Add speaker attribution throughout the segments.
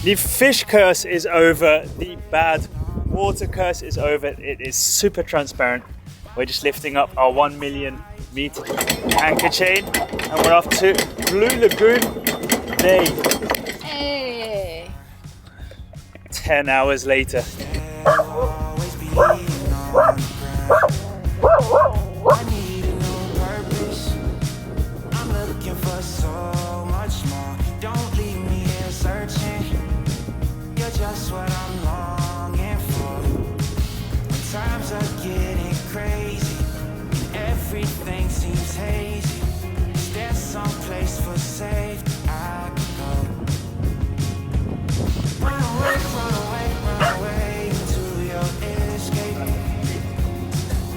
Speaker 1: The fish curse is over, the bad water curse is over. It is super transparent. We're just lifting up our 1 million meter anchor chain and we're off to Blue Lagoon Bay.
Speaker 2: Hey.
Speaker 1: 10 hours later.
Speaker 3: Just what I'm longing for. Times are getting crazy. Everything seems hazy. Is there some place for safety I can go? Run away, run away, run away into your escape.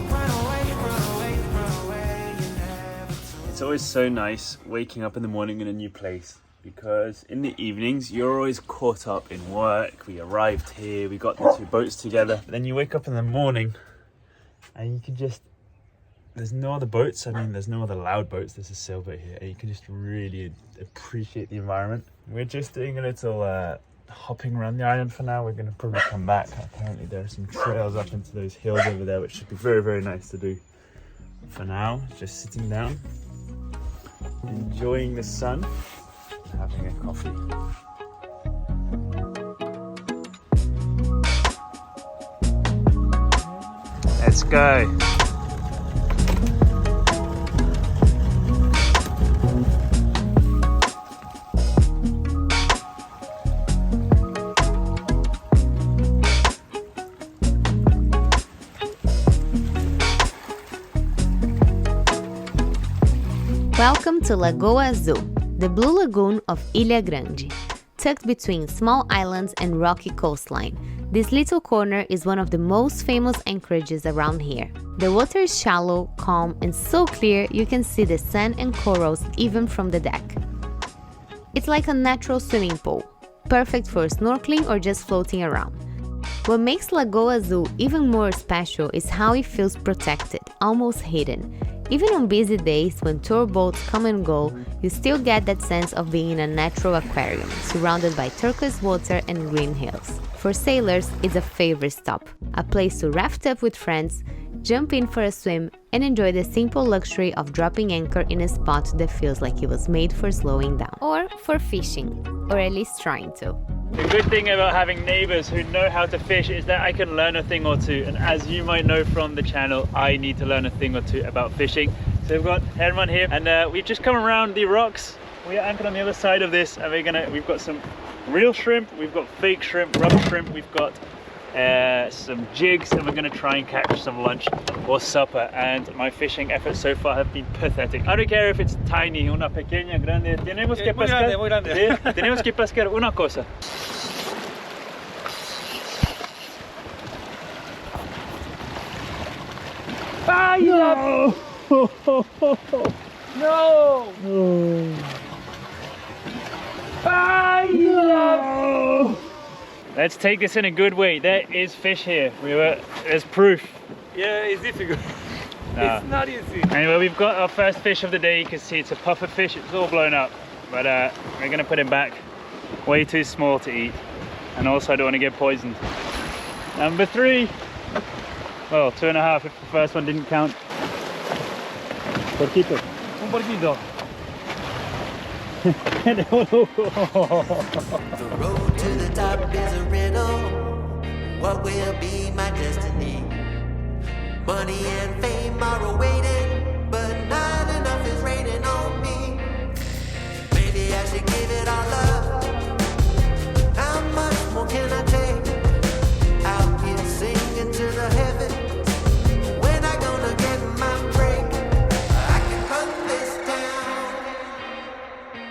Speaker 3: Run away, run away, run away. You never told.
Speaker 1: It's always so nice waking up in the morning in a new place, because in the evenings you're always caught up in work. We arrived here, we got the two boats together, but then you wake up in the morning and you can just, there's no other boats. I mean, there's no other loud boats. There's a sailboat here and you can just really appreciate the environment. We're just doing a little hopping around the island for now. We're going to probably come back. Apparently there are some trails up into those hills over there, which should be very, very nice to do. For now, just sitting down, enjoying the sun, having a coffee. Let's go.
Speaker 2: Welcome to Lagoa Zoo, the Blue Lagoon of Ilha Grande. Tucked between small islands and rocky coastline, this little corner is one of the most famous anchorages around here. The water is shallow, calm, and so clear you can see the sand and corals even from the deck. It's like a natural swimming pool, perfect for snorkeling or just floating around. What makes Lagoa Zoo even more special is how it feels protected, almost hidden. Even on busy days when tour boats come and go, you still get that sense of being in a natural aquarium, surrounded by turquoise water and green hills. For sailors, it's a favorite stop, a place to raft up with friends, jump in for a swim, and enjoy the simple luxury of dropping anchor in a spot that feels like it was made for slowing down. Or for fishing, or at least trying to.
Speaker 1: The good thing about having neighbors who know how to fish is that I can learn a thing or two, and as you might know from the channel, I need to learn a thing or two about fishing. So we've got Herman here, and we've just come around the rocks. We are anchored on the other side of this, and we've got some real shrimp, we've got fake shrimp, rubber shrimp, we've got some jigs, and we're going to try and catch some lunch or supper. And my fishing efforts so far have been pathetic. I don't care if it's tiny, una pequeña, grande, tenemos que pescar,
Speaker 4: muy grande.
Speaker 1: tenemos que pescar una cosa.
Speaker 4: Fire! No!
Speaker 1: No!
Speaker 4: Fire!
Speaker 1: No! Let's take this in a good way. There is fish here. There's proof.
Speaker 4: Yeah, it's difficult.
Speaker 1: Nah.
Speaker 4: It's not easy.
Speaker 1: Anyway, we've got our first fish of the day. You can see it's a puffer fish. It's all blown up, but we're gonna put him back. Way too small to eat, and also I don't want to get poisoned. Number 3. Well, 2.5 if the first one didn't count. Porquito.
Speaker 4: Un porquito.
Speaker 3: The road to the top is a riddle. What will be my destiny? Money and fame are awaiting, but not enough is raining on me. Maybe I should give it all up. How much more can I take? Out here singing to the heavens. When I gonna get my break? I can run this town.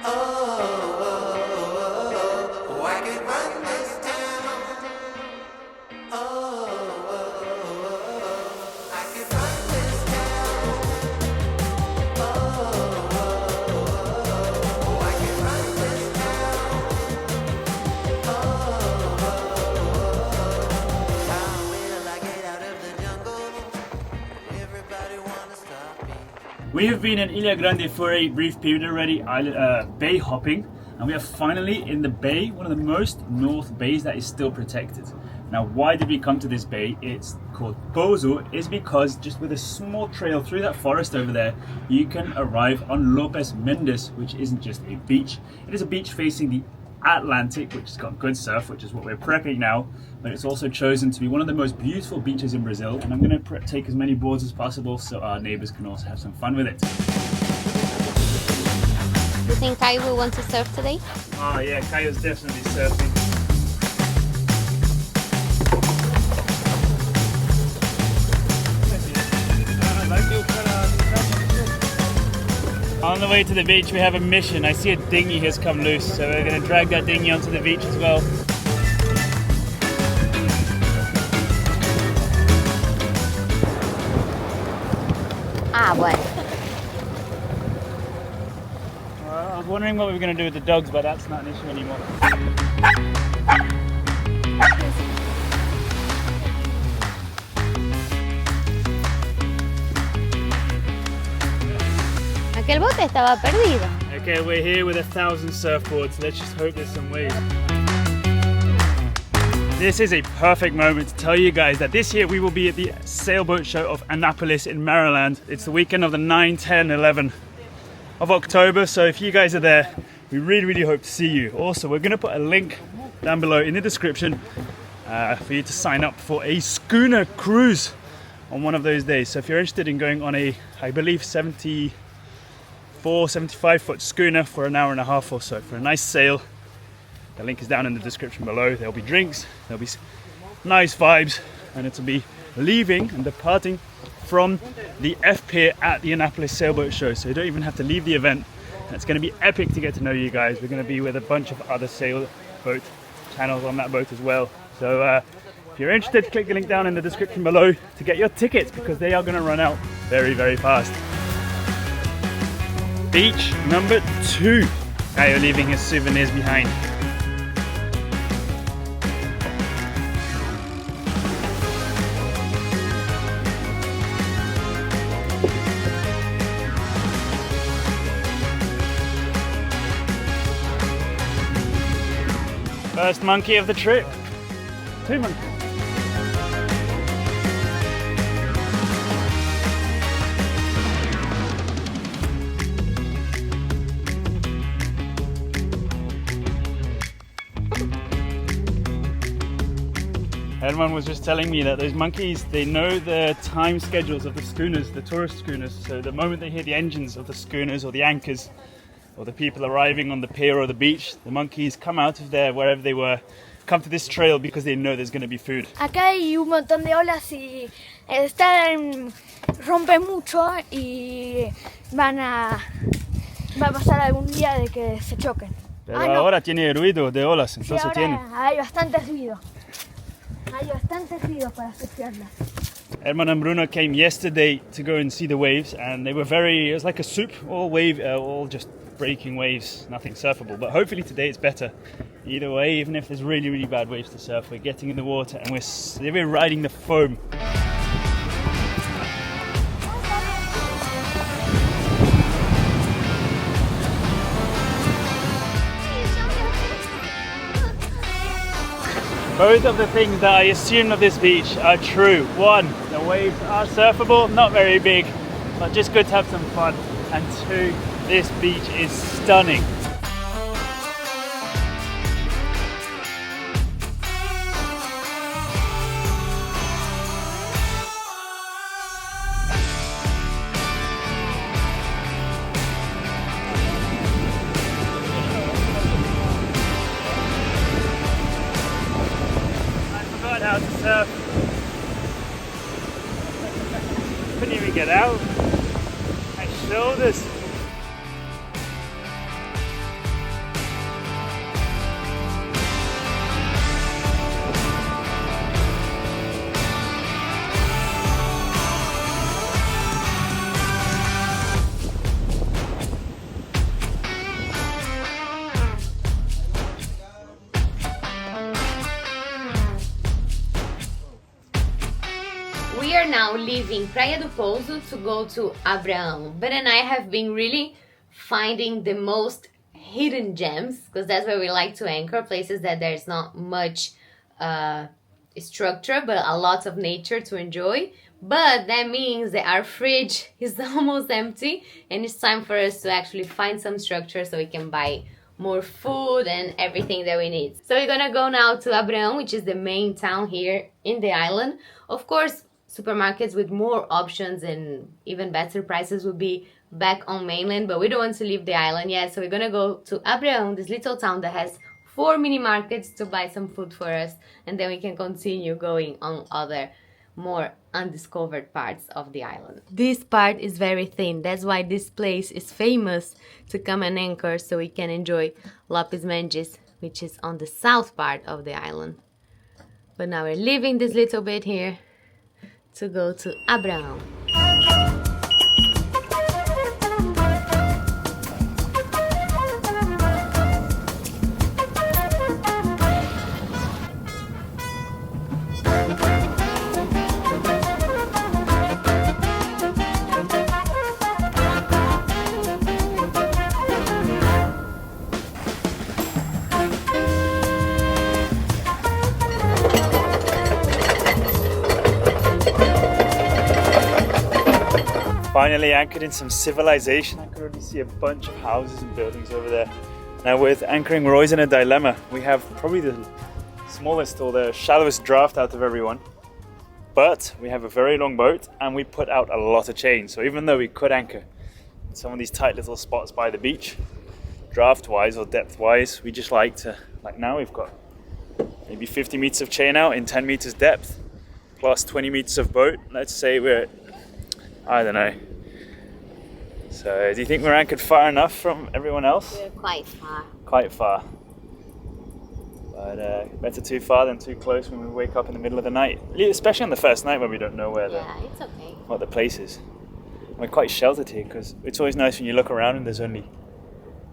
Speaker 3: Oh, I can run this town. Oh, I can run this town. Oh, I can run this town. How will I get out of the jungle? Everybody wanna stop me.
Speaker 1: We have been in Ilha Grande for a brief period already, bay hopping, And we are finally in the bay, one of the most north bays that is still protected. Now, why did we come to this bay? It's called Bozo, is because just with a small trail through that forest over there, you can arrive on Lopes Mendes, which isn't just a beach. It is a beach facing the Atlantic, which has got good surf, which is what we're prepping now, but it's also chosen to be one of the most beautiful beaches in Brazil, and I'm going to take as many boards as possible so our neighbors can also have some fun with it.
Speaker 2: You think Kai will want to surf today?
Speaker 1: Oh yeah, Kayo's definitely surfing. On the way to the beach we have a mission. I see a dinghy has come loose, so we're going to drag that dinghy onto the beach as well.
Speaker 2: Ah, bueno.
Speaker 1: I was wondering what we were going to do with the dogs, but that's not an issue anymore.
Speaker 2: Aquel bote estaba perdido.
Speaker 1: Okay, we're here with 1,000 surfboards. Let's just hope there's some waves. This is a perfect moment to tell you guys that this year we will be at the sailboat show of Annapolis in Maryland. It's the weekend of the 9, 10, 11 of October. So if you guys are there, we really hope to see you. Also, we're going to put a link down below in the description for you to sign up for a schooner cruise on one of those days. So if you're interested in going on a, I believe, 75 foot schooner for an hour and a half or so for a nice sail, the link is down in the description below. There'll be drinks, there'll be nice vibes, and it'll be leaving and departing from the F Pier at the Annapolis sailboat show. So you don't even have to leave the event. It's going to be epic to get to know you guys. We're going to be with a bunch of other sailboat channels on that boat as well. So if you're interested, click the link down in the description below to get your tickets, because they are going to run out very fast. Beach number 2. Kayo leaving his souvenirs behind. First monkey of the trip. 2 monkeys. Herman was just telling me that those monkeys, they know the time schedules of the schooners, the tourist schooners. So the moment they hear the engines of the schooners or the anchors or the people arriving on the pier or the beach, the monkeys come out of there, wherever they were, come to this trail because they know there's going to be food.
Speaker 5: Acá hay un montón de olas y rompen mucho y va a pasar algún día de que se choquen.
Speaker 1: Pero ahora tiene ruido de olas, entonces
Speaker 5: sí, ahora
Speaker 1: tiene.
Speaker 5: Hay bastante ruido. Hay bastante ruido para surfearlas.
Speaker 1: Herman and Bruno came yesterday to go and see the waves, and they were it was like a soup, all just breaking waves, nothing surfable. But hopefully today it's better. Either way, even if there's really bad waves to surf, we're getting in the water and we're riding the foam. Both of the things that I assumed of this beach are true. 1, the waves are surfable, not very big, but just good to have some fun. And 2, this beach is stunning. How to surf. Couldn't even get out. My shoulders.
Speaker 2: We are now leaving Praia do Pouso to go to Abraão. Ben and I have been really finding the most hidden gems, because that's where we like to anchor, places that there's not much structure but a lot of nature to enjoy. But that means that our fridge is almost empty and it's time for us to actually find some structure so we can buy more food and everything that we need. So we're gonna go now to Abraão, which is the main town here in the island. Of course, supermarkets with more options and even better prices would be back on mainland, but we don't want to leave the island yet, so we're gonna go to Abraão, this little town that has 4 mini markets to buy some food for us, and then we can continue going on other more undiscovered parts of the island. This part is very thin, that's why this place is famous to come and anchor, so we can enjoy Lopes Mendes, which is on the south part of the island. But now we're leaving this little bit here to go to Abraão.
Speaker 1: Finally anchored in some civilization. I can already see a bunch of houses and buildings over there. Now with anchoring, we're always in a dilemma. We have probably the smallest or the shallowest draft out of everyone, but we have a very long boat and we put out a lot of chain. So even though we could anchor in some of these tight little spots by the beach, draft wise or depth wise, we just like to, like now we've got maybe 50 meters of chain out in 10 meters depth, plus 20 meters of boat. Let's say we're at, I don't know. So do you think we're anchored far enough from everyone else?
Speaker 2: We're quite far.
Speaker 1: Quite far. But better too far than too close when we wake up in the middle of the night. Especially on the first night when we don't know where
Speaker 2: It's okay.
Speaker 1: what the place is. We're quite sheltered here because it's always nice when you look around and there's only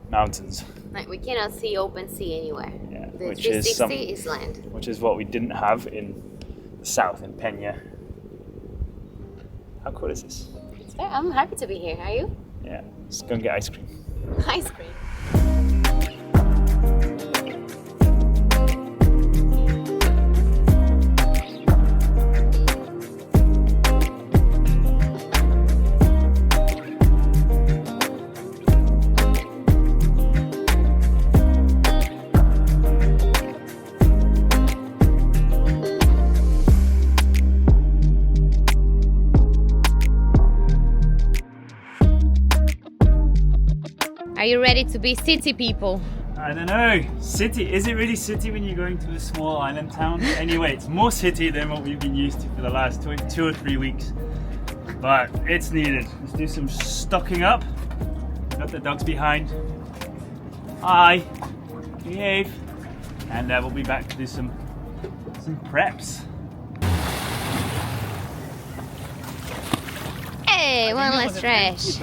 Speaker 1: mountains.
Speaker 2: Like we cannot see open sea anywhere.
Speaker 1: Yeah,
Speaker 2: The
Speaker 1: which
Speaker 2: 360
Speaker 1: is
Speaker 2: is land.
Speaker 1: which is what we didn't have in the south in Peña. How cool is this?
Speaker 2: It's fair. I'm happy to be here. Are you?
Speaker 1: Yeah, let's go and get ice cream.
Speaker 2: Ice cream. Are you ready to be city people?
Speaker 1: I don't know. City, is it really city when you're going to a small island town? Anyway, it's more city than what we've been used to for the last 2 or 3 weeks. But it's needed. Let's do some stocking up. Got the dogs behind. Hi. Behave. And we'll be back to do some preps.
Speaker 2: Hey, one last stretch.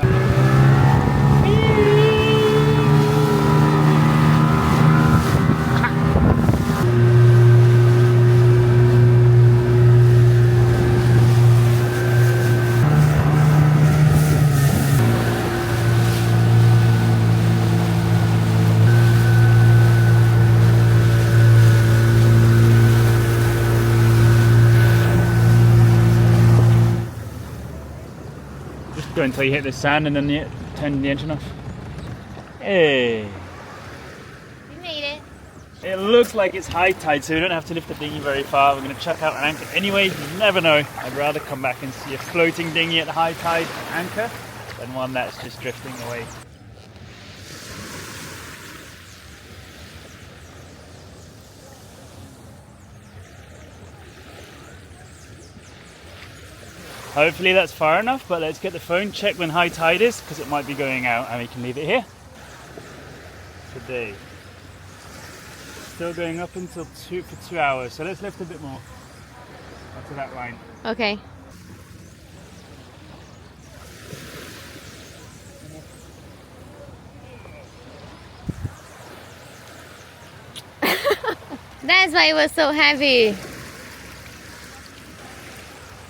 Speaker 1: Go until you hit the sand and then turn the engine off. Hey!
Speaker 2: We made it.
Speaker 1: It looks like it's high tide, so we don't have to lift the dinghy very far. We're going to chuck out an anchor anyway. You never know. I'd rather come back and see a floating dinghy at high tide anchor than one that's just drifting away. Hopefully that's far enough, but let's get the phone, check when high tide is, because it might be going out and we can leave it here today. Still going up until 2 hours, so let's lift a bit more up to that line.
Speaker 2: Okay. That's why it was so heavy.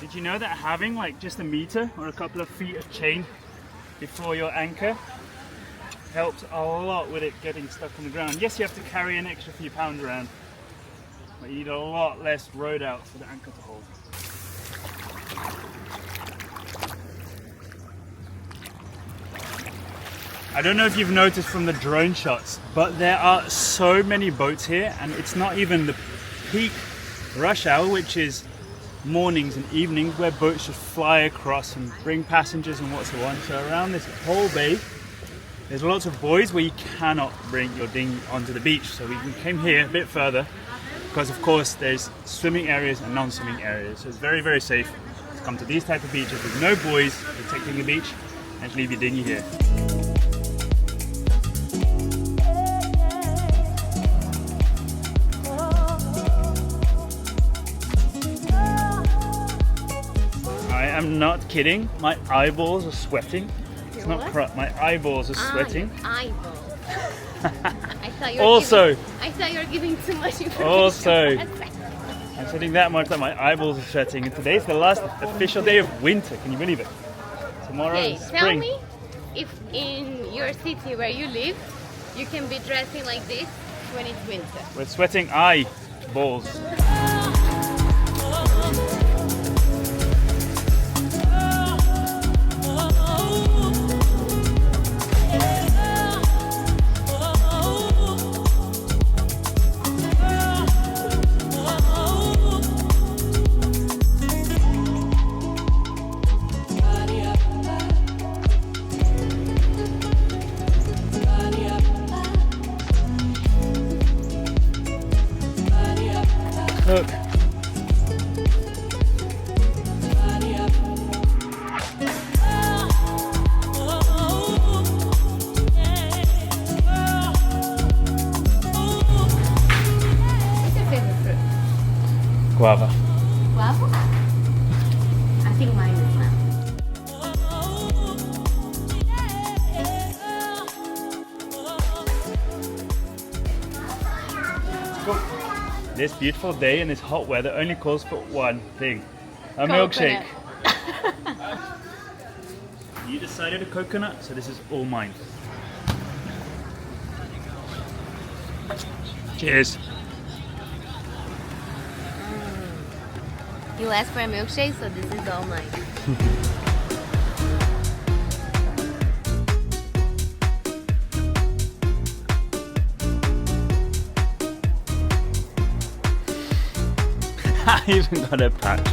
Speaker 1: Did you know that having like just a meter or a couple of feet of chain before your anchor helps a lot with it getting stuck on the ground. Yes, you have to carry an extra few pounds around, but you need a lot less road out for the anchor to hold. I don't know if you've noticed from the drone shots, but there are so many boats here, and it's not even the peak rush hour, which is mornings and evenings, where boats just fly across and bring passengers and what's the one. So around this whole bay, there's lots of buoys where you cannot bring your dinghy onto the beach. So we came here a bit further because, of course, there's swimming areas and non-swimming areas. So it's very, very safe to come to these type of beaches with no buoys protecting the beach and leave your dinghy here. I'm not kidding. My eyeballs are sweating. It's not crap. My eyeballs are sweating.
Speaker 2: Eyeballs. I thought you were giving too much information.
Speaker 1: Also, I'm sweating that much that my eyeballs are sweating. And today's the last official day of winter. Can you believe it? Tomorrow is spring.
Speaker 2: Tell me if in your city where you live, you can be dressing like this when it's winter.
Speaker 1: We're sweating eyeballs. Look.
Speaker 2: What's your favorite fruit?
Speaker 1: Guava.
Speaker 2: Guava? I think mine is now.
Speaker 1: This beautiful day and this hot weather only calls for one thing. A milkshake. You decided a coconut, so this is all mine. Cheers.
Speaker 2: You asked for a milkshake, so this is all mine.
Speaker 1: I even got a patch.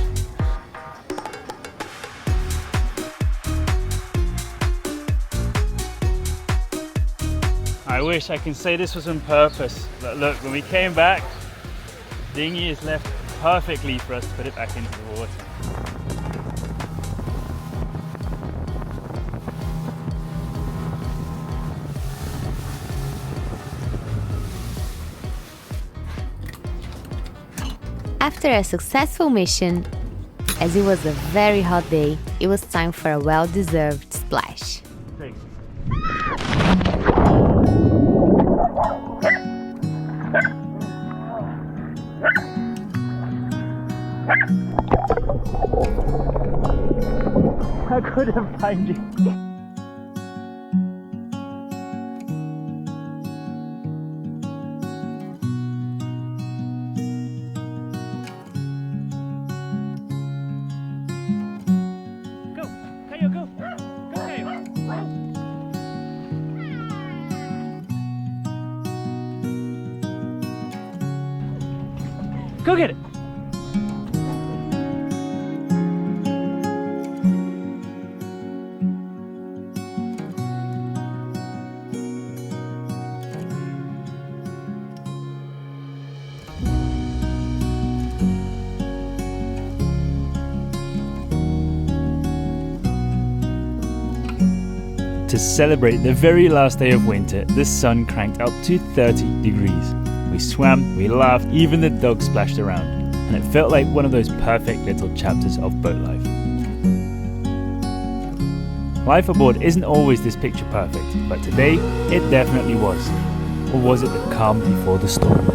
Speaker 1: I wish I can say this was on purpose, but look, when we came back, the dinghy is left perfectly for us to put it back into the water.
Speaker 2: After a successful mission, as it was a very hot day, it was time for a well-deserved splash.
Speaker 1: Thanks. I couldn't find you. Go get it. To celebrate the very last day of winter, the sun cranked up to 30 degrees. We swam, we laughed, even the dogs splashed around, and it felt like one of those perfect little chapters of boat life. Life aboard isn't always this picture perfect, but today it definitely was. Or was it the calm before the storm?